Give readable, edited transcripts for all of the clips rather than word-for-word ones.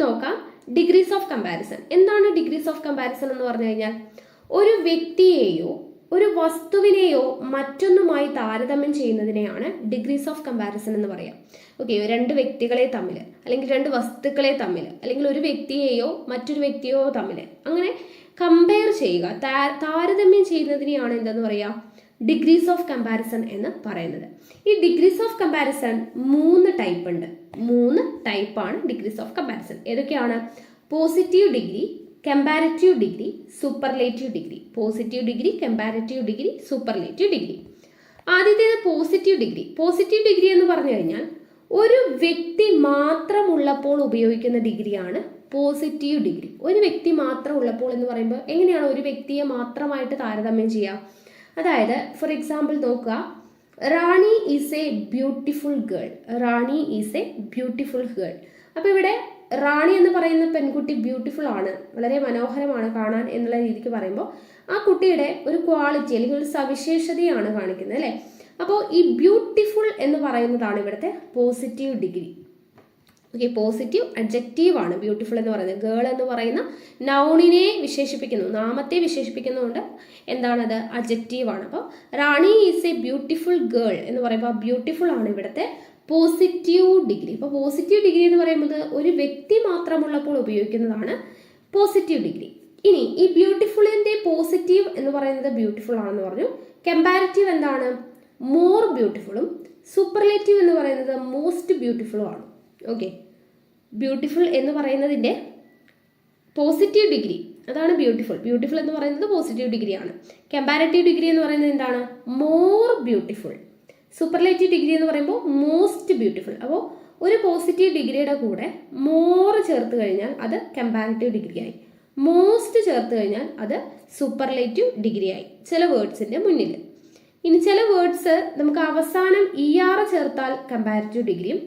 നോക്കാം degrees of comparison. എന്താണ് degrees of comparison എന്ന് പറഞ്ഞു കഴിഞ്ഞാൽ ഒരു വ്യക്തിയെയോ ഒരു വസ്തുവിനെയോ മറ്റൊന്നുമായി താരതമ്യം ചെയ്യുന്നതിനെയാണ് ഡിഗ്രീസ് ഓഫ് കമ്പാരിസൺ എന്ന് പറയാം. ഓക്കെ, രണ്ട് വ്യക്തികളെ തമ്മിൽ അല്ലെങ്കിൽ രണ്ട് വസ്തുക്കളെ തമ്മിൽ അല്ലെങ്കിൽ ഒരു വ്യക്തിയെയോ മറ്റൊരു വ്യക്തിയോ തമ്മിൽ അങ്ങനെ കമ്പയർ ചെയ്യുക, താരതമ്യം ചെയ്യുന്നതിനെയാണ് എന്തെന്ന് പറയുക, ഡിഗ്രീസ് ഓഫ് കമ്പാരിസൺ എന്ന് പറയുന്നത്. ഈ ഡിഗ്രീസ് ഓഫ് കമ്പാരിസൺ 3 ടൈപ്പ് ഉണ്ട്. 3 ടൈപ്പാണ് ഡിഗ്രീസ് ഓഫ് കമ്പാരിസൺ. ഏതൊക്കെയാണ്? Positive degree, comparative degree, superlative degree. Positive degree, comparative degree, superlative degree. ആദ്യത്തേത് പോസിറ്റീവ് ഡിഗ്രി. പോസിറ്റീവ് ഡിഗ്രി എന്ന് പറഞ്ഞു കഴിഞ്ഞാൽ ഒരു വ്യക്തി മാത്രമുള്ളപ്പോൾ ഉപയോഗിക്കുന്ന ഡിഗ്രിയാണ് പോസിറ്റീവ് ഡിഗ്രി. ഒരു വ്യക്തി മാത്രം ഉള്ളപ്പോൾ എന്ന് പറയുമ്പോൾ എങ്ങനെയാണ് ഒരു വ്യക്തിയെ മാത്രമായിട്ട് താരതമ്യം ചെയ്യുക? അതായത് ഫോർ എക്സാമ്പിൾ നോക്കുക, Rani is a beautiful girl. Rani is a beautiful girl. അപ്പോൾ ഇവിടെ റാണി എന്ന് പറയുന്ന പെൺകുട്ടി ബ്യൂട്ടിഫുൾ ആണ്, വളരെ മനോഹരമാണ് കാണാൻ എന്നുള്ള രീതിക്ക് പറയുമ്പോൾ ആ കുട്ടിയുടെ ഒരു ക്വാളിറ്റി അല്ലെങ്കിൽ ഒരു സവിശേഷതയാണ് കാണിക്കുന്നത് അല്ലേ. അപ്പോൾ ഈ ബ്യൂട്ടിഫുൾ എന്ന് പറയുന്നതാണ് ഇവിടുത്തെ positive degree. Okay, positive adjective ആണ് ബ്യൂട്ടിഫുൾ എന്ന് പറയുന്നത്. ഗേൾ എന്ന് പറയുന്ന നൗണിനെ വിശേഷിപ്പിക്കുന്നു, നാമത്തെ വിശേഷിപ്പിക്കുന്നതുകൊണ്ട് എന്താണത്? അഡ്ജക്റ്റീവ് ആണ്. അപ്പോൾ റാണി ഈസ് എ ബ്യൂട്ടിഫുൾ ഗേൾ എന്ന് പറയുമ്പോൾ ബ്യൂട്ടിഫുൾ ആണ് ഇവിടുത്തെ പോസിറ്റീവ് ഡിഗ്രി. ഇപ്പോൾ പോസിറ്റീവ് ഡിഗ്രി എന്ന് പറയുന്നത് ഒരു വ്യക്തി മാത്രമുള്ളപ്പോൾ ഉപയോഗിക്കുന്നതാണ് പോസിറ്റീവ് ഡിഗ്രി. ഇനി ഈ ബ്യൂട്ടിഫുളിൻ്റെ പോസിറ്റീവ് എന്ന് പറയുന്നത് ബ്യൂട്ടിഫുൾ ആണെന്ന് പറഞ്ഞു. കമ്പാരിറ്റീവ് എന്താണ്? മോർ ബ്യൂട്ടിഫുളും. സൂപ്പർലേറ്റീവ് എന്ന് പറയുന്നത് മോസ്റ്റ് ബ്യൂട്ടിഫുളും ആണ്. ഓക്കെ, ബ്യൂട്ടിഫുൾ എന്ന് പറയുന്നതിൻ്റെ പോസിറ്റീവ് ഡിഗ്രി അതാണ് ബ്യൂട്ടിഫുൾ. ബ്യൂട്ടിഫുൾ എന്ന് പറയുന്നത് പോസിറ്റീവ് ഡിഗ്രിയാണ്. കമ്പാരിറ്റീവ് ഡിഗ്രി എന്ന് പറയുന്നത് എന്താണ്? More beautiful. സൂപ്പർലേറ്റീവ് ഡിഗ്രി എന്ന് പറയുമ്പോൾ മോസ്റ്റ് ബ്യൂട്ടിഫുൾ. അപ്പോൾ ഒരു പോസിറ്റീവ് ഡിഗ്രിയുടെ കൂടെ മോർ ചേർത്ത് കഴിഞ്ഞാൽ അത് കമ്പാരിറ്റീവ് ഡിഗ്രിയായി, മോസ്റ്റ് ചേർത്ത് കഴിഞ്ഞാൽ അത് സൂപ്പർലേറ്റീവ് ഡിഗ്രിയായി ചില വേർഡ്സിൻ്റെ മുന്നിൽ. ഇനി ചില വേർഡ്സ് നമുക്ക് അവസാനം ER ചേർത്താൽ കമ്പാരിറ്റീവ് ഡിഗ്രിയും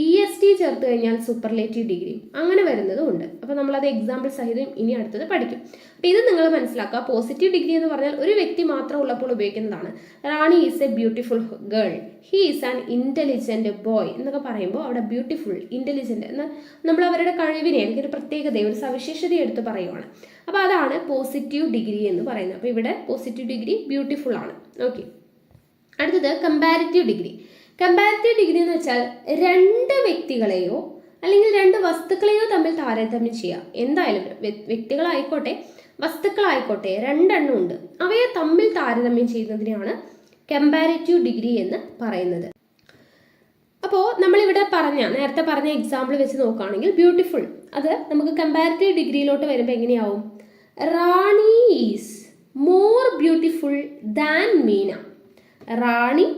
EST ചേർത്ത് കഴിഞ്ഞാൽ സൂപ്പർലേറ്റീവ് ഡിഗ്രിയും അങ്ങനെ വരുന്നതും ഉണ്ട്. അപ്പോൾ നമ്മളത് എക്സാമ്പിൾ സഹിതം ഇനി അടുത്തത് പഠിക്കും. അപ്പോൾ ഇത് നിങ്ങൾ മനസ്സിലാക്കുക. പോസിറ്റീവ് ഡിഗ്രി എന്ന് പറഞ്ഞാൽ ഒരു വ്യക്തി മാത്രം ഉള്ളപ്പോൾ ഉപയോഗിക്കുന്നതാണ്. Rani is a beautiful girl, he is an intelligent boy എന്നൊക്കെ പറയുമ്പോൾ അവിടെ ബ്യൂട്ടിഫുൾ, ഇൻ്റലിജൻറ്റ് എന്ന് നമ്മൾ അവരുടെ കഴിവിനെ അല്ലെങ്കിൽ ഒരു പ്രത്യേകത, ഒരു സവിശേഷത എടുത്ത് പറയുവാണ്. അപ്പോൾ അതാണ് പോസിറ്റീവ് ഡിഗ്രി എന്ന് പറയുന്നത്. അപ്പോൾ ഇവിടെ പോസിറ്റീവ് ഡിഗ്രി ബ്യൂട്ടിഫുൾ ആണ്. ഓക്കെ, അടുത്തത് കമ്പാരിറ്റീവ് ഡിഗ്രി. കമ്പാരിറ്റീവ് ഡിഗ്രി എന്ന് വെച്ചാൽ രണ്ട് വ്യക്തികളെയോ അല്ലെങ്കിൽ രണ്ട് വസ്തുക്കളെയോ തമ്മിൽ താരതമ്യം ചെയ്യുക. എന്തായാലും വ്യക്തികളായിക്കോട്ടെ വസ്തുക്കളായിക്കോട്ടെ രണ്ടെണ്ണം ഉണ്ട്, അവയെ തമ്മിൽ താരതമ്യം ചെയ്യുന്നതിനാണ് കമ്പാരിറ്റീവ് ഡിഗ്രി എന്ന് പറയുന്നത്. അപ്പോൾ നമ്മളിവിടെ നേരത്തെ പറഞ്ഞ എക്സാമ്പിൾ വെച്ച് നോക്കുകയാണെങ്കിൽ ബ്യൂട്ടിഫുൾ, അത് നമുക്ക് കമ്പാരിറ്റീവ് ഡിഗ്രിയിലോട്ട് വരുമ്പോൾ എങ്ങനെയാവും? Rani is more beautiful than Meena. Rani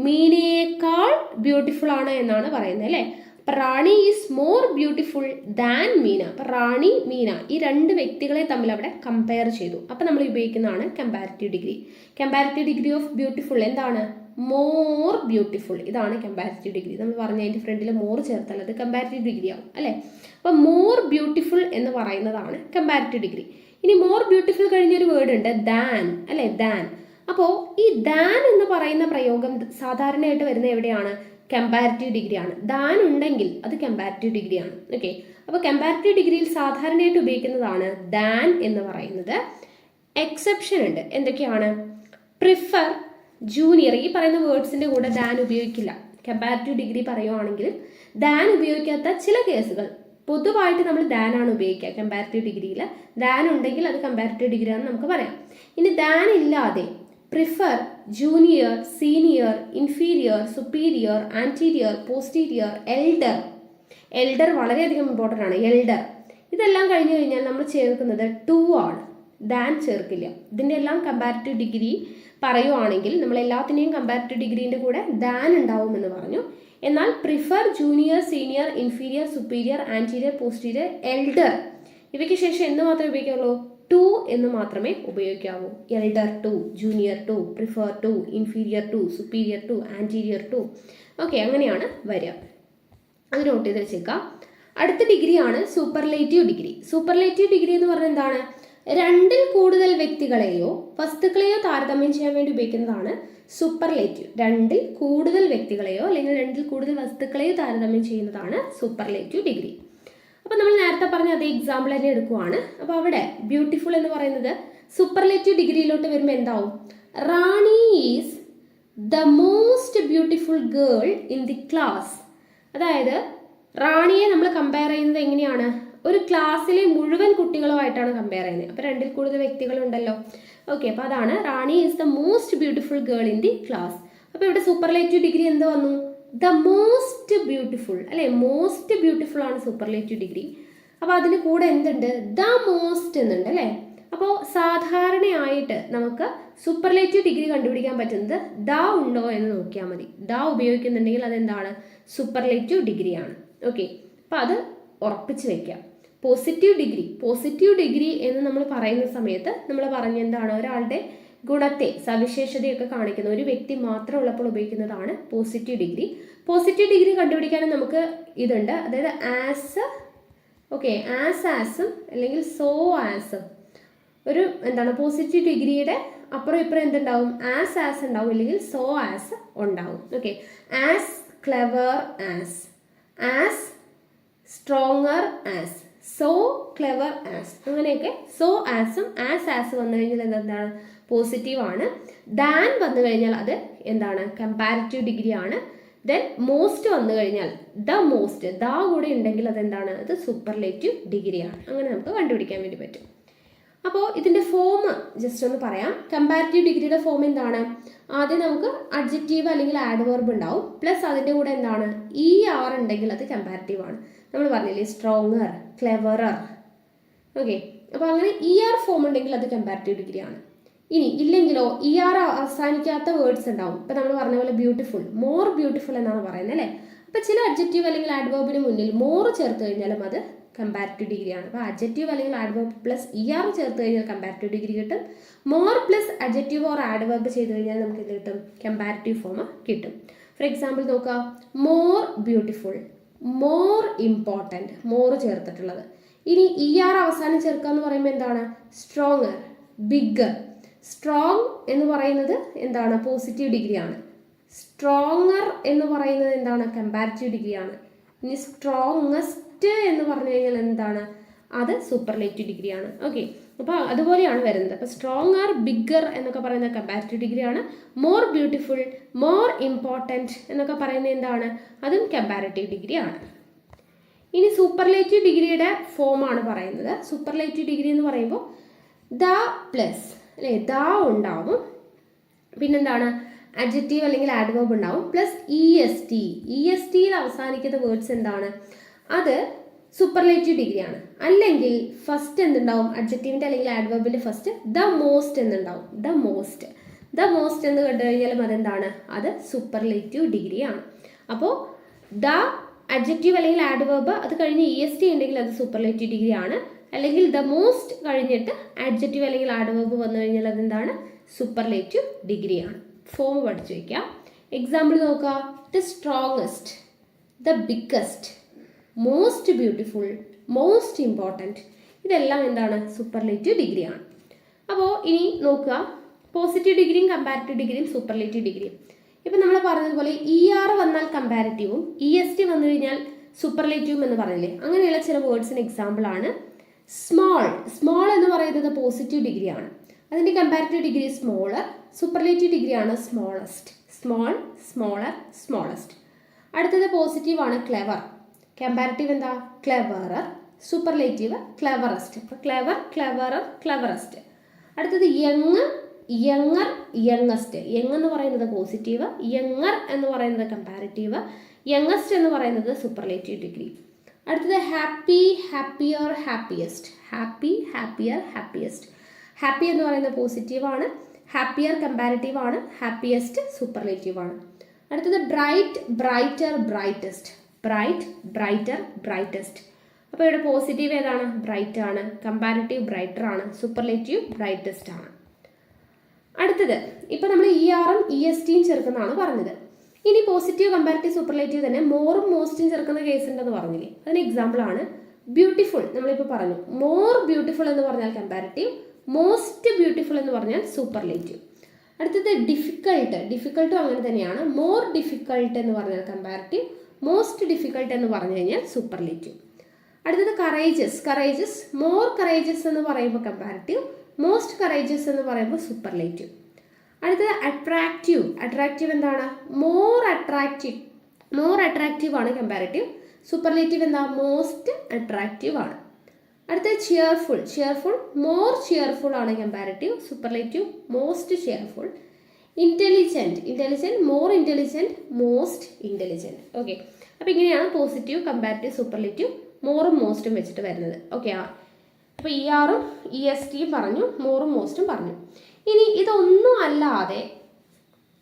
മീനയേക്കാൾ ബ്യൂട്ടിഫുൾ ആണ് എന്നാണ് പറയുന്നത് അല്ലേ. അപ്പം Rani is more beautiful than Meena. അപ്പം റാണി, മീന ഈ രണ്ട് വ്യക്തികളെ തമ്മിൽ അവിടെ കമ്പയർ ചെയ്തു. അപ്പം നമ്മൾ ഉപയോഗിക്കുന്നതാണ് comparative degree. Comparative degree of beautiful എന്താണ്? More beautiful. ഇതാണ് കമ്പാരിറ്റീവ് ഡിഗ്രി. നമ്മൾ പറഞ്ഞ അതിൻ്റെ ഫ്രണ്ടിൽ മോർ ചേർത്താൽ അത് കമ്പാരിറ്റീവ് ഡിഗ്രി ആവും അല്ലേ. അപ്പം മോർ ബ്യൂട്ടിഫുൾ എന്ന് പറയുന്നതാണ് കമ്പാരിറ്റീവ് ഡിഗ്രി. ഇനി മോർ ബ്യൂട്ടിഫുൾ കഴിഞ്ഞൊരു വേർഡ് ഉണ്ട് ദാൻ അല്ലേ, ദാൻ. അപ്പോൾ ഈ ദാൻ എന്ന് പറയുന്ന പ്രയോഗം സാധാരണയായിട്ട് വരുന്നത് എവിടെയാണ്? കമ്പാരിറ്റീവ് ഡിഗ്രിയാണ്. ദാൻ ഉണ്ടെങ്കിൽ അത് കമ്പാരിറ്റീവ് ഡിഗ്രിയാണ്. ഓക്കെ, അപ്പോൾ കമ്പാരിറ്റീവ് ഡിഗ്രിയിൽ സാധാരണയായിട്ട് ഉപയോഗിക്കുന്നതാണ് ദാൻ എന്ന് പറയുന്നത്. എക്സെപ്ഷൻ ഉണ്ട്. എന്തൊക്കെയാണ്? പ്രിഫർ, ജൂനിയർ, ഈ പറയുന്ന വേർഡ്സിൻ്റെ കൂടെ ദാൻ ഉപയോഗിക്കില്ല. കമ്പാരിറ്റീവ് ഡിഗ്രി പറയുവാണെങ്കിൽ ദാൻ ഉപയോഗിക്കാത്ത ചില കേസുകൾ, പൊതുവായിട്ട് നമ്മൾ ദാൻ ആണ് ഉപയോഗിക്കുക. കമ്പാരിറ്റീവ് ഡിഗ്രിയിൽ ദാൻ ഉണ്ടെങ്കിൽ അത് കമ്പാരിറ്റീവ് ഡിഗ്രി ആണെന്ന് നമുക്ക് പറയാം. ഇനി ദാൻ ഇല്ലാതെ prefer, junior, senior, inferior, superior, anterior, posterior, elder. Elder വളരെയധികം ഇമ്പോർട്ടൻ്റ് ആണ്. എൽഡർ ഇതെല്ലാം കഴിഞ്ഞു കഴിഞ്ഞാൽ നമ്മൾ ചേർക്കുന്നത് ടു ആണ്, ദാൻ ചേർക്കില്ല. ഇതിൻ്റെ എല്ലാം കമ്പാരിറ്റീവ് ഡിഗ്രി പറയുവാണെങ്കിൽ നമ്മൾ എല്ലാത്തിനെയും കമ്പാരിറ്റീവ് ഡിഗ്രീൻ്റെ കൂടെ ദാൻ ഉണ്ടാവുമെന്ന് പറഞ്ഞു. എന്നാൽ prefer, junior, senior, inferior, superior, anterior, posterior, elder ഇവയ്ക്ക് ശേഷം എന്ന് മാത്രമേ ഉപയോഗിക്കാവുള്ളൂ? ടു എന്ന് മാത്രമേ ഉപയോഗിക്കാവൂ. Elder to, junior to, prefer to, inferior to, superior to, anterior to. Okay, അങ്ങനെയാണ് വരിക. അത് നോട്ട് ചെയ്ത് വെച്ചേക്കാം. അടുത്ത ഡിഗ്രിയാണ് സൂപ്പർലേറ്റീവ് ഡിഗ്രി. സൂപ്പർലേറ്റീവ് ഡിഗ്രി എന്ന് പറഞ്ഞാൽ എന്താണ്? രണ്ടിൽ കൂടുതൽ വ്യക്തികളെയോ വസ്തുക്കളെയോ താരതമ്യം ചെയ്യാൻ വേണ്ടി ഉപയോഗിക്കുന്നതാണ് സൂപ്പർലേറ്റീവ്. രണ്ടിൽ കൂടുതൽ വ്യക്തികളെയോ അല്ലെങ്കിൽ രണ്ടിൽ കൂടുതൽ വസ്തുക്കളെയോ താരതമ്യം ചെയ്യുന്നതാണ് സൂപ്പർലേറ്റീവ് ഡിഗ്രി. അപ്പോൾ നമ്മൾ നേരത്തെ നേരത്തെ പറഞ്ഞ അതേ എക്സാമ്പിൾ തന്നെ എടുക്കുവാണ്. അപ്പോൾ അവിടെ ബ്യൂട്ടിഫുൾ എന്ന് പറയുന്നത് സൂപ്പർലേറ്റീവ് ഡിഗ്രിയിലോട്ട് വരുമ്പോൾ എന്താവും? Rani is the most beautiful girl in the class. അതായത് റാണിയെ നമ്മൾ കമ്പയർ ചെയ്യുന്നത് എങ്ങനെയാണ്? ഒരു ക്ലാസ്സിലെ മുഴുവൻ കുട്ടികളുമായിട്ടാണ് കമ്പയർ ചെയ്യുന്നത്. അപ്പോൾ രണ്ടിൽ കൂടുതൽ വ്യക്തികളുണ്ടല്ലോ. ഓക്കെ, അപ്പോൾ അതാണ് Rani is the most beautiful girl in the class. അപ്പോൾ ഇവിടെ സൂപ്പർലേറ്റീവ് ഡിഗ്രി എന്ത് വന്നു? ദ മോസ്റ്റ് ബ്യൂട്ടിഫുൾ അല്ലെ, മോസ്റ്റ് ബ്യൂട്ടിഫുൾ ആണ് സൂപ്പർലേറ്റീവ് ഡിഗ്രി. അപ്പോൾ അതിന് കൂടെ എന്തുണ്ട്? ദ മോസ്റ്റ് എന്നുണ്ട് അല്ലേ. അപ്പോൾ സാധാരണയായിട്ട് നമുക്ക് സൂപ്പർലേറ്റീവ് ഡിഗ്രി കണ്ടുപിടിക്കാൻ പറ്റുന്നത് ദ ഉണ്ടോ എന്ന് നോക്കിയാൽ മതി. ദ ഉപയോഗിക്കുന്നുണ്ടെങ്കിൽ അതെന്താണ്? സൂപ്പർലേറ്റീവ് ഡിഗ്രിയാണ്. ഓക്കെ, അപ്പോൾ അത് ഉറപ്പിച്ച് വെക്കാം. പോസിറ്റീവ് ഡിഗ്രി എന്ന് നമ്മൾ പറയുന്ന സമയത്ത് നമ്മൾ പറഞ്ഞ എന്താണ്? ഒരാളുടെ ഗുണത്തെ, സവിശേഷതയൊക്കെ കാണിക്കുന്ന ഒരു വ്യക്തി മാത്രം ഉള്ളപ്പോൾ ഉപയോഗിക്കുന്നതാണ് പോസിറ്റീവ് ഡിഗ്രി. പോസിറ്റീവ് ഡിഗ്രി കണ്ടുപിടിക്കാനും നമുക്ക് ഇതുണ്ട്, അതായത് ആസ്, ഓക്കെ, ആസും അല്ലെങ്കിൽ സോ ആസും. ഒരു എന്താണ് പോസിറ്റീവ് ഡിഗ്രിയുടെ അപ്പുറം ഇപ്പുറം എന്തുണ്ടാവും? ആസ് ഉണ്ടാവും, അല്ലെങ്കിൽ സോ ആസ് ഉണ്ടാവും. Okay, as clever as stronger as, so clever as, അങ്ങനെയൊക്കെ സോ ആസും ആസ് വന്നു കഴിഞ്ഞാൽ എന്താണ്? പോസിറ്റീവ് ആണ്. ദാൻ വന്നു കഴിഞ്ഞാൽ അത് എന്താണ്? കമ്പാരിറ്റീവ് ഡിഗ്രി ആണ്. ദെൻ മോസ്റ്റ് വന്നു കഴിഞ്ഞാൽ ദ മോസ്റ്റ്, ദ കൂടെ ഉണ്ടെങ്കിൽ അതെന്താണ്? അത് സൂപ്പർലേറ്റീവ് ഡിഗ്രിയാണ്. അങ്ങനെ നമുക്ക് കണ്ടുപിടിക്കാൻ വേണ്ടി പറ്റും. അപ്പോൾ ഇതിൻ്റെ ഫോം ജസ്റ്റ് ഒന്ന് പറയാം. കമ്പാരിറ്റീവ് ഡിഗ്രിയുടെ ഫോം എന്താണ്? ആദ്യം നമുക്ക് അഡ്ജക്റ്റീവ് അല്ലെങ്കിൽ ആഡ്വർബ് ഉണ്ടാവും, പ്ലസ് അതിൻ്റെ കൂടെ എന്താണ്? ER ഉണ്ടെങ്കിൽ അത് കമ്പാരിറ്റീവ് ആണ്. നമ്മൾ പറഞ്ഞില്ലേ സ്ട്രോങ്ങർ, ക്ലെവറർ. ഓക്കെ, അപ്പോൾ അങ്ങനെ ER ഫോം ഉണ്ടെങ്കിൽ അത് കമ്പാരിറ്റീവ് ഡിഗ്രി ആണ്. ഇനി ഇല്ലെങ്കിലോ ER അവസാനിക്കാത്ത വേർഡ്സ് ഉണ്ടാവും. ഇപ്പം നമ്മൾ പറഞ്ഞ പോലെ ബ്യൂട്ടിഫുൾ, മോർ ബ്യൂട്ടിഫുൾ എന്നാണ് പറയുന്നത് അല്ലേ. അപ്പം ചില അഡ്ജക്റ്റീവ് അല്ലെങ്കിൽ ആഡ്വർബിന് മുന്നിൽ മോർ ചേർത്ത് കഴിഞ്ഞാലും അത് കമ്പാരിറ്റീവ് ഡിഗ്രിയാണ്. അപ്പോൾ അഡ്ജക്റ്റീവ് അല്ലെങ്കിൽ ആഡ്വർബ് പ്ലസ് ER ചേർത്ത് കഴിഞ്ഞാൽ കമ്പാരിറ്റീവ് ഡിഗ്രി കിട്ടും. More plus adjective or adverb ചെയ്ത് കഴിഞ്ഞാൽ നമുക്ക് എന്ത് കിട്ടും? കമ്പാരിറ്റീവ് ഫോം കിട്ടും. ഫോർ എക്സാമ്പിൾ നോക്കുക, more beautiful, more important, more ചേർത്തിട്ടുള്ളത്. ഇനി ER അവസാനം ചേർക്കുക എന്ന് പറയുമ്പോൾ എന്താണ്? Stronger, bigger. സ്ട്രോങ് എന്ന് പറയുന്നത് എന്താണ്? പോസിറ്റീവ് ഡിഗ്രിയാണ്. സ്ട്രോങ്ങർ എന്ന് പറയുന്നത് എന്താണ്? കമ്പാരിറ്റീവ് ഡിഗ്രിയാണ്. ഇനി സ്ട്രോങ്ങസ്റ്റ് എന്ന് പറഞ്ഞു കഴിഞ്ഞാൽ എന്താണ്? അത് സൂപ്പർലേറ്റീവ് ഡിഗ്രിയാണ്. ഓക്കെ, അപ്പോൾ അതുപോലെയാണ് വരുന്നത്. അപ്പോൾ സ്ട്രോങ്ങർ, ബിഗ്ഗർ എന്നൊക്കെ പറയുന്നത് കമ്പാരിറ്റീവ് ഡിഗ്രിയാണ്. മോർ ബ്യൂട്ടിഫുൾ, മോർ ഇമ്പോർട്ടൻറ്റ് എന്നൊക്കെ പറയുന്നത് എന്താണ്? അതും കമ്പാരിറ്റീവ് ഡിഗ്രിയാണ്. ഇനി സൂപ്പർലേറ്റീവ് ഡിഗ്രിയുടെ ഫോമാണ് പറയുന്നത്. സൂപ്പർലേറ്റീവ് ഡിഗ്രി എന്ന് പറയുമ്പോൾ ദ പ്ലസ് അല്ലേ, ദ ഉണ്ടാവും, പിന്നെന്താണ്? അഡ്ജക്റ്റീവ് അല്ലെങ്കിൽ ആഡ്വർബ് ഉണ്ടാവും, പ്ലസ് EST അവസാനിക്കുന്ന വേർഡ്സ് എന്താണ്? അത് സൂപ്പർലേറ്റീവ് ഡിഗ്രിയാണ്. അല്ലെങ്കിൽ ഫസ്റ്റ് എന്തുണ്ടാവും? അഡ്ജക്റ്റീവിൻ്റെ അല്ലെങ്കിൽ ആഡ്വർബിൻ്റെ ഫസ്റ്റ് ദ മോസ്റ്റ് എന്നുണ്ടാവും. ദ മോസ്റ്റ് എന്ന് കണ്ടു കഴിഞ്ഞാലും അതെന്താണ്? അത് സൂപ്പർലേറ്റീവ് ഡിഗ്രിയാണ്. അപ്പോൾ ദ അഡ്ജക്റ്റീവ് അല്ലെങ്കിൽ ആഡ്വർബ് അത് കഴിഞ്ഞ് EST ഉണ്ടെങ്കിൽ അത് സൂപ്പർലേറ്റീവ് ഡിഗ്രിയാണ്. അല്ലെങ്കിൽ ദ മോസ്റ്റ് കഴിഞ്ഞിട്ട് അഡ്ജക്റ്റീവ് അല്ലെങ്കിൽ ആഡ്വർബ് വന്നു കഴിഞ്ഞാൽ അതെന്താണ്? സൂപ്പർലേറ്റീവ് ഡിഗ്രിയാണ്. ഫോം പഠിച്ചു വയ്ക്കാം. എക്സാമ്പിൾ നോക്കുക, the strongest, the biggest, most beautiful, most important. ഇതെല്ലാം എന്താണ്? സൂപ്പർലേറ്റീവ് ഡിഗ്രിയാണ്. അപ്പോൾ ഇനി നോക്കുക, പോസിറ്റീവ് ഡിഗ്രിയും കമ്പാരിറ്റീവ് ഡിഗ്രിയും സൂപ്പർലേറ്റീവ് ഡിഗ്രിയും. ഇപ്പം നമ്മൾ പറഞ്ഞതുപോലെ ER വന്നാൽ കമ്പാരിറ്റീവും EST വന്നു കഴിഞ്ഞാൽ സൂപ്പർലേറ്റീവും എന്ന് പറഞ്ഞില്ലേ, അങ്ങനെയുള്ള ചില വേർഡ്സിന് എക്സാമ്പിളാണ് സ്മോൾ എന്ന് പറയുന്നത് പോസിറ്റീവ് ഡിഗ്രിയാണ്. അതിൻ്റെ കമ്പാരിറ്റീവ് ഡിഗ്രി സ്മോളർ, സൂപ്പർലേറ്റീവ് ഡിഗ്രിയാണ് സ്മോളസ്റ്റ്. Small, smaller, smallest. അടുത്തത് പോസിറ്റീവ് ആണ് ക്ലെവർ, കമ്പാരിറ്റീവ് എന്താ? ക്ലെവറർ, സൂപ്പർലേറ്റീവ് ക്ലെവറസ്റ്റ്. അപ്പോൾ ക്ലെവർ, ക്ലെവറർ, ക്ലെവറസ്റ്റ്. അടുത്തത് യങ്ങർ, യങ്ങസ്റ്റ്. യങ് എന്ന് പറയുന്നത് പോസിറ്റീവ്, യങ്ങർ എന്ന് പറയുന്നത് കമ്പാരിറ്റീവ്, യങ്ങസ്റ്റ് എന്ന് പറയുന്നത് സൂപ്പർലേറ്റീവ് ഡിഗ്രി. അടുത്തത് happy, happier, happiest. Happy, happier, happiest. Happy എന്ന് പറയുന്നത് പോസിറ്റീവാണ്, ഹാപ്പിയർ കമ്പാരിറ്റീവ് ആണ്, ഹാപ്പിയസ്റ്റ് സൂപ്പർലേറ്റീവ് ആണ്. അടുത്തത് bright, brighter, brightest. Bright, brighter, brightest. അപ്പോൾ ഇവിടെ പോസിറ്റീവ് ഏതാണ്? ബ്രൈറ്റ് ആണ്, കമ്പാരിറ്റീവ് ബ്രൈറ്റർ ആണ്, സൂപ്പർലേറ്റീവ് ബ്രൈറ്റസ്റ്റ് ആണ്. അടുത്തത് ഇപ്പോൾ നമ്മൾ ERഉം ESTയും ചേർക്കുന്നതാണ് പറഞ്ഞത്. ഇനി പോസിറ്റീവ്, കമ്പാരിറ്റീവ്, സൂപ്പർലേറ്റീവ് തന്നെ മോറും മോസ്റ്റും ചേർക്കുന്ന കേസ് ഉണ്ടെന്ന് പറഞ്ഞില്ലേ, അതിന് എക്സാമ്പിൾ ആണ് ബ്യൂട്ടിഫുൾ. നമ്മളിപ്പോൾ പറഞ്ഞു മോർ ബ്യൂട്ടിഫുൾ എന്ന് പറഞ്ഞാൽ കമ്പാരിറ്റീവ്, മോസ്റ്റ് ബ്യൂട്ടിഫുൾ എന്ന് പറഞ്ഞാൽ സൂപ്പർലേറ്റീവ്. അടുത്തത് ഡിഫിക്കൾട്ടും അങ്ങനെ തന്നെയാണ്. മോർ ഡിഫിക്കൾട്ട് എന്ന് പറഞ്ഞാൽ കമ്പാരിറ്റീവ്, മോസ്റ്റ് ഡിഫിക്കൾട്ട് എന്ന് പറഞ്ഞു കഴിഞ്ഞാൽ സൂപ്പർലേറ്റീവ്. അടുത്തത് കറേജസ്, മോർ കറേജസ് എന്ന് പറയുമ്പോൾ കമ്പാരിറ്റീവ്, മോസ്റ്റ് കറേജസ് എന്ന് പറയുമ്പോൾ സൂപ്പർലേറ്റീവ്. അടുത്തത് അട്രാക്റ്റീവ് എന്താണ്? മോർ അട്രാക്റ്റീവ് ആണ് കമ്പാരിറ്റീവ്, സൂപ്പർലേറ്റീവ് എന്താ? മോസ്റ്റ് അട്രാക്റ്റീവ് ആണ്. അടുത്തത് ചിയർഫുൾ മോർ ചിയർഫുൾ ആണ് comparative, superlative most cheerful. Intelligent more intelligent, most intelligent. Okay, അപ്പോൾ ഇങ്ങനെയാണ് പോസിറ്റീവ്, കമ്പാരിറ്റീവ്, സൂപ്പർലേറ്റീവ്, മോറും മോസ്റ്റും വെച്ചിട്ട് വരുന്നത്. ഓക്കെ, അപ്പോൾ ERഉം ESTയും പറഞ്ഞു, മോറും മോസ്റ്റും പറഞ്ഞു. ഇനി ഇതൊന്നും അല്ലാതെ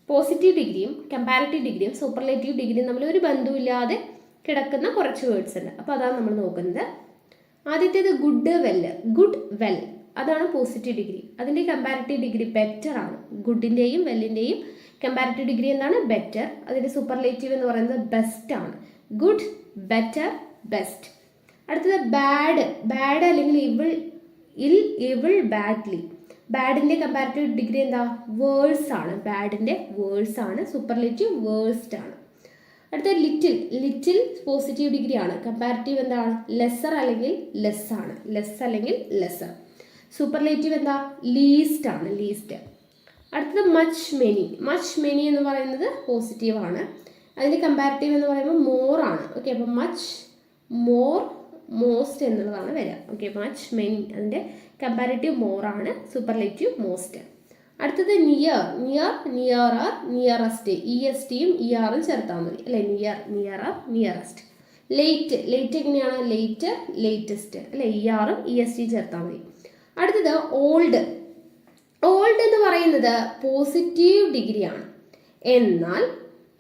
പോസിറ്റീവ് ഡിഗ്രിയും കമ്പാരിറ്റീവ് ഡിഗ്രിയും സൂപ്പർലേറ്റീവ് ഡിഗ്രിയും തമ്മിൽ ഒരു ബന്ധമില്ലാതെ കിടക്കുന്ന കുറച്ച് വേർഡ്സ് ഉണ്ട്. അപ്പോൾ അതാണ് നമ്മൾ നോക്കുന്നത്. ആദ്യത്തേത് ഗുഡ് വെൽ, അതാണ് പോസിറ്റീവ് ഡിഗ്രി. അതിൻ്റെ കമ്പാരിറ്റീവ് ഡിഗ്രി ബെറ്റർ ആണ്. ഗുഡിൻ്റെയും വെല്ലിൻ്റെയും കമ്പാരിറ്റീവ് ഡിഗ്രി എന്താണ്? ബെറ്റർ. അതിൻ്റെ സൂപ്പർലേറ്റീവ് എന്ന് പറയുന്നത് ബെസ്റ്റ് ആണ്. Good, better, best. അടുത്തത് ബാഡ് അല്ലെങ്കിൽ ഇവിൾ, ബാഡ്ലി. ബാഡിൻ്റെ കമ്പാരിറ്റീവ് ഡിഗ്രി എന്താ? വേഴ്സ് ആണ്. ബാഡിൻ്റെ വേഴ്സ് ആണ്. സൂപ്പർലേറ്റീവ് വേഴ്സ്റ്റ് ആണ്. അടുത്ത ലിറ്റിൽ പോസിറ്റീവ് ഡിഗ്രി ആണ്. കമ്പാരിറ്റീവ് എന്താണ്? ലെസ്സർ അല്ലെങ്കിൽ ലെസ് ആണ്. ലെസ്സർ. സൂപ്പർലേറ്റീവ് എന്താ? ലീസ്റ്റ് ആണ്. അടുത്തത് മച്ച് മെനി എന്ന് പറയുന്നത് പോസിറ്റീവ് ആണ്. അതിൻ്റെ കമ്പാരിറ്റീവ് എന്ന് പറയുമ്പോൾ മോർ ആണ്. ഓക്കെ, അപ്പോൾ മച്ച്, മോർ, മോസ്റ്റ് എന്നുള്ളതാണ് വരിക. ഓക്കെ, മച്ച് മെനി അതിൻ്റെ കമ്പാരിറ്റീവ് മോർ ആണ്, സൂപ്പർലേറ്റീവ് മോസ്റ്റ്. അടുത്തത് നിയറർ, നിയറസ്റ്റ്. ESTയും ERഉം ചേർത്താൽ മതി അല്ലേ? Nearer, nearest. ലേറ്റ് എങ്ങനെയാണ്? ലേറ്റസ്റ്റ് അല്ലേ? ERഉം ESTയും ചേർത്താൽ മതി. അടുത്തത് ഓൾഡ് എന്ന് പറയുന്നത് പോസിറ്റീവ് ഡിഗ്രിയാണ്. എന്നാൽ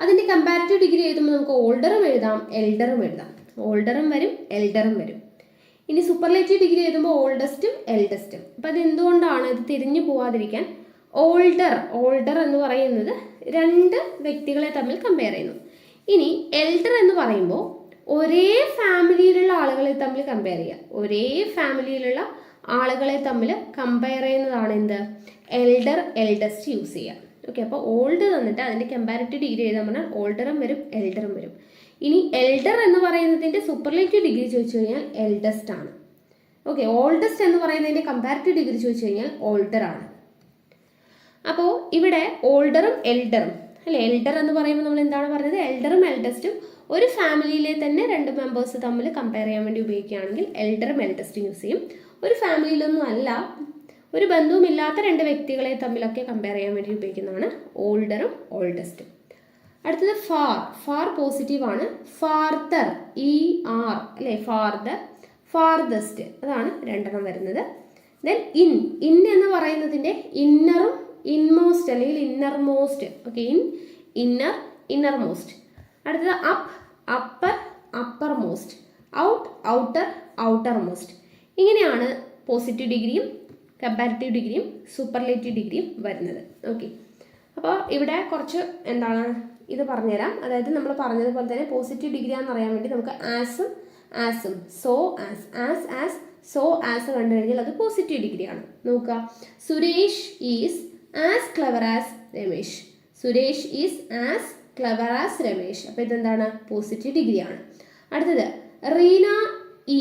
അതിൻ്റെ കമ്പാരിറ്റീവ് ഡിഗ്രി എഴുതുമ്പോൾ നമുക്ക് ഓൾഡറും എഴുതാം, എൽഡറും എഴുതാം. ഓൾഡറും വരും, എൽഡറും വരും. ഇനി സൂപ്പർലേറ്റീവ് ഡിഗ്രി എഴുതുമ്പോൾ ഓൾഡസ്റ്റും എൽഡസ്റ്റും. അപ്പം അത് എന്തുകൊണ്ടാണ് ഇത് തിരിഞ്ഞു പോവാതിരിക്കാൻ? ഓൾഡർ എന്ന് പറയുന്നത് രണ്ട് വ്യക്തികളെ തമ്മിൽ കമ്പയർ ചെയ്യുന്നു. ഇനി എൽഡർ എന്ന് പറയുമ്പോൾ ഒരേ ഫാമിലിയിലുള്ള ആളുകളെ തമ്മിൽ കമ്പയർ ചെയ്യുക. ഒരേ ഫാമിലിയിലുള്ള ആളുകളെ തമ്മിൽ കമ്പയർ ചെയ്യുന്നതാണ് എന്ത്? എൽഡർ, എൽഡസ്റ്റ് യൂസ് ചെയ്യുക. ഓക്കെ, അപ്പോൾ ഓൾഡ് തന്നിട്ട് അതിൻ്റെ കമ്പാരിറ്റീവ് ഡിഗ്രി എഴുതാൻ പറഞ്ഞാൽ ഓൾഡറും വരും, എൽഡറും വരും. ഇനി എൽഡർ എന്ന് പറയുന്നതിൻ്റെ സൂപ്പർലേറ്റീവ് ഡിഗ്രി ചോദിച്ചു കഴിഞ്ഞാൽ എൽഡസ്റ്റ് ആണ്. ഓക്കെ, ഓൾഡസ്റ്റ് എന്ന് പറയുന്നതിൻ്റെ കമ്പാരിറ്റീവ് ഡിഗ്രി ചോദിച്ചു കഴിഞ്ഞാൽ ഓൾഡർ ആണ്. അപ്പോൾ ഇവിടെ ഓൾഡറും എൽഡറും അല്ലേ? എൽഡർ എന്ന് പറയുമ്പോൾ നമ്മൾ എന്താണ് പറഞ്ഞത്? എൽഡറും എൽഡസ്റ്റും ഒരു ഫാമിലിയിലെ തന്നെ രണ്ട് മെമ്പേഴ്സ് തമ്മിൽ കമ്പയർ ചെയ്യാൻ വേണ്ടി ഉപയോഗിക്കുകയാണെങ്കിൽ എൽഡറും എൽഡസ്റ്റും യൂസ് ചെയ്യും. ഒരു ഫാമിലിയിലൊന്നും അല്ല, ഒരു ബന്ധവുമില്ലാത്ത രണ്ട് വ്യക്തികളെ തമ്മിലൊക്കെ കമ്പയർ ചെയ്യാൻ വേണ്ടി ഉപയോഗിക്കുന്നതാണ് ഓൾഡറും ഓൾഡസ്റ്റും. അടുത്തത് ഫാർ പോസിറ്റീവ് ആണ്. ഫാർദർ, ER അല്ലേ? ഫാർദസ്റ്റ്, അതാണ് രണ്ടെണ്ണം വരുന്നത്. ദെൻ ഇൻ എന്ന് പറയുന്നതിൻ്റെ ഇന്നറും ഇൻമോസ്റ്റ് അല്ലെങ്കിൽ ഇന്നർമോസ്റ്റ്. Okay, innermost. അടുത്തത് അപ്പർ മോസ്റ്റ്. ഔട്ടർമോസ്റ്റ്. ഇങ്ങനെയാണ് പോസിറ്റീവ് ഡിഗ്രിയും കമ്പാരിറ്റീവ് ഡിഗ്രിയും സൂപ്പർലേറ്റീവ് ഡിഗ്രിയും വരുന്നത്. ഓക്കെ, അപ്പോൾ ഇവിടെ കുറച്ച് എന്താണ് ഇത് പറഞ്ഞുതരാം. അതായത് നമ്മൾ പറഞ്ഞതുപോലെ തന്നെ പോസിറ്റീവ് ഡിഗ്രി ആണെന്ന് അറിയാൻ വേണ്ടി നമുക്ക് ആസും സോ ആസ് കണ്ടു കഴിഞ്ഞാൽ അത് പോസിറ്റീവ് ഡിഗ്രിയാണ്. നോക്കുക, Suresh is as clever as Ramesh. അപ്പോൾ ഇതെന്താണ്? പോസിറ്റീവ് ഡിഗ്രിയാണ്. അടുത്തത് Reena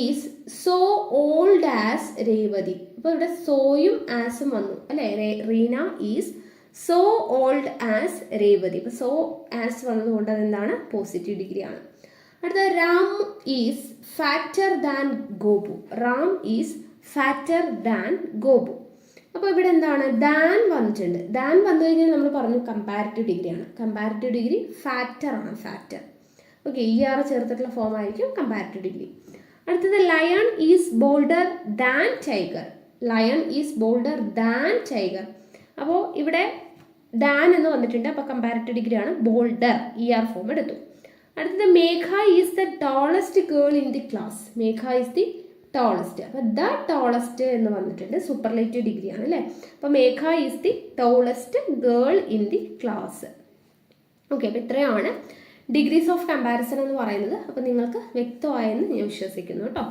is so old as Revathi. അപ്പോൾ ഇവിടെ സോയും ആസും വന്നു അല്ലേ? Reena is so old as Revathi. അപ്പോൾ സോ ആസ് വന്നതുകൊണ്ട് അതെന്താണ്? പോസിറ്റീവ് ഡിഗ്രിയാണ്. അടുത്തത് Ram is fatter than Gopu. അപ്പോൾ ഇവിടെ എന്താണ്? ദാൻ വന്നിട്ടുണ്ട്. ദാൻ വന്നു കഴിഞ്ഞാൽ നമ്മൾ പറഞ്ഞു കമ്പാരിറ്റീവ് ഡിഗ്രിയാണ്. കമ്പാരിറ്റീവ് ഡിഗ്രി ഫാറ്റർ ആണ്. ഓക്കെ, ER ചേർത്തിട്ടുള്ള ഫോം ആയിരിക്കും കമ്പാരിറ്റീവ് ഡിഗ്രി. അടുത്തത് lion is boulder than tiger. അപ്പോൾ ഇവിടെ ദാൻ എന്ന് വന്നിട്ടുണ്ട്. അപ്പോൾ കമ്പാരിറ്റീവ് ഡിഗ്രിയാണ്. ബോൾഡർ, ER ഫോം എടുത്തു. അടുത്തത് Megha is the tallest girl in the class. അപ്പോൾ ദ ടോളസ്റ്റ് എന്ന് വന്നിട്ടുണ്ട്. സൂപ്പർലേറ്റീവ് ഡിഗ്രിയാണ് അല്ലേ? അപ്പോൾ Megha is the tallest girl in the class. Okay, അപ്പോൾ ഇത്രയാണ് ഡിഗ്രീസ് ഓഫ് കമ്പാരിസൺ എന്ന് പറയുന്നത്. അപ്പോൾ നിങ്ങൾക്ക് വ്യക്തമായെന്ന് ഞാൻ വിശ്വസിക്കുന്നു കേട്ടോ.